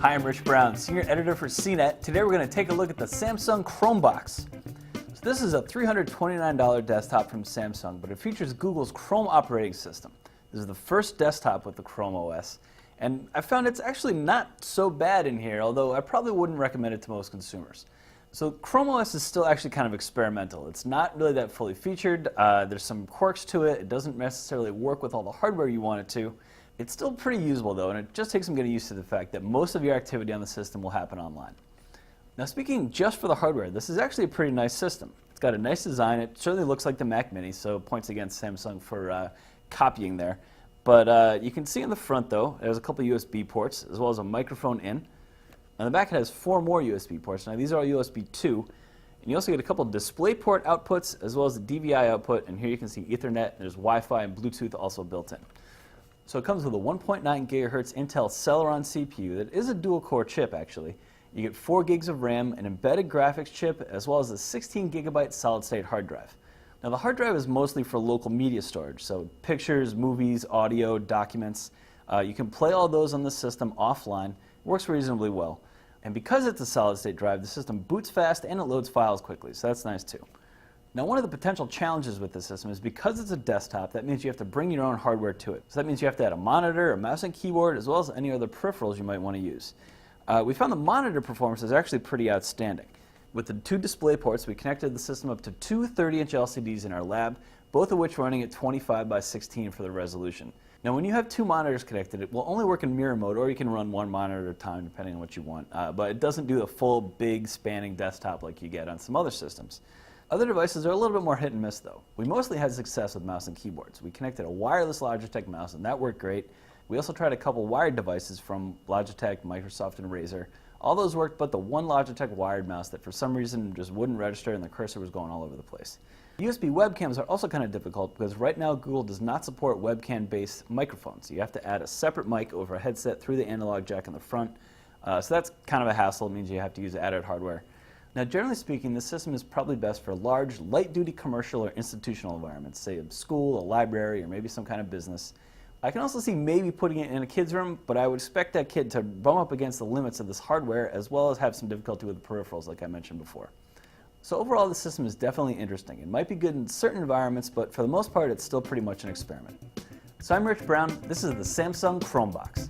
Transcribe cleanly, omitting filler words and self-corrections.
Hi, I'm Rich Brown, Senior Editor for CNET. Today we're going to take a look at the Samsung Chromebox. So this is a $329 desktop from Samsung, but it features Google's Chrome operating system. This is the first desktop with the Chrome OS, and I found it's actually not so bad in here, although I probably wouldn't recommend it to most consumers. So Chrome OS is still actually kind of experimental. It's not really that fully featured. There's some quirks to it. It doesn't necessarily work with all the hardware you want it to. It's still pretty usable though, and it just takes some getting used to the fact that most of your activity on the system will happen online. Now speaking just for the hardware, this is actually a pretty nice system. It's got a nice design. It certainly looks like the Mac Mini, so points against Samsung for copying there. But you can see in the front though, there's a couple USB ports as well as a microphone in. On the back it has 4 more USB ports. Now these are all USB 2. And you also get a couple DisplayPort outputs as well as the DVI output, and here you can see Ethernet, there's Wi-Fi and Bluetooth also built in. So it comes with a 1.9 GHz Intel Celeron CPU that is a dual-core chip actually. You get 4 gigs of RAM, an embedded graphics chip, as well as a 16 gigabyte solid-state hard drive. Now the hard drive is mostly for local media storage, so pictures, movies, audio, documents. You can play all those on the system offline. It works reasonably well. And because it's a solid-state drive, the system boots fast and it loads files quickly, so that's nice too. Now one of the potential challenges with this system is because it's a desktop, that means you have to bring your own hardware to it. So that means you have to add a monitor, a mouse and keyboard, as well as any other peripherals you might want to use. We found the monitor performance is actually pretty outstanding. With the 2 display ports, we connected the system up to 2 30-inch LCDs in our lab, both of which running at 25 by 16 for the resolution. Now when you have 2 monitors connected, it will only work in mirror mode, or you can run 1 monitor at a time depending on what you want. But it doesn't do the full big spanning desktop like you get on some other systems. Other devices are a little bit more hit and miss though. We mostly had success with mouse and keyboards. We connected a wireless Logitech mouse and that worked great. We also tried a couple wired devices from Logitech, Microsoft, and Razer. All those worked but the one Logitech wired mouse that for some reason just wouldn't register and the cursor was going all over the place. USB webcams are also kind of difficult because right now Google does not support webcam-based microphones. You have to add a separate mic over a headset through the analog jack in the front. So that's kind of a hassle. It means you have to use added hardware. Now generally speaking, this system is probably best for large, light-duty commercial or institutional environments, say a school, a library, or maybe some kind of business. I can also see maybe putting it in a kid's room, but I would expect that kid to bump up against the limits of this hardware as well as have some difficulty with the peripherals like I mentioned before. So overall, the system is definitely interesting. It might be good in certain environments, but for the most part, it's still pretty much an experiment. So I'm Rich Brown. This is the Samsung Chromebox.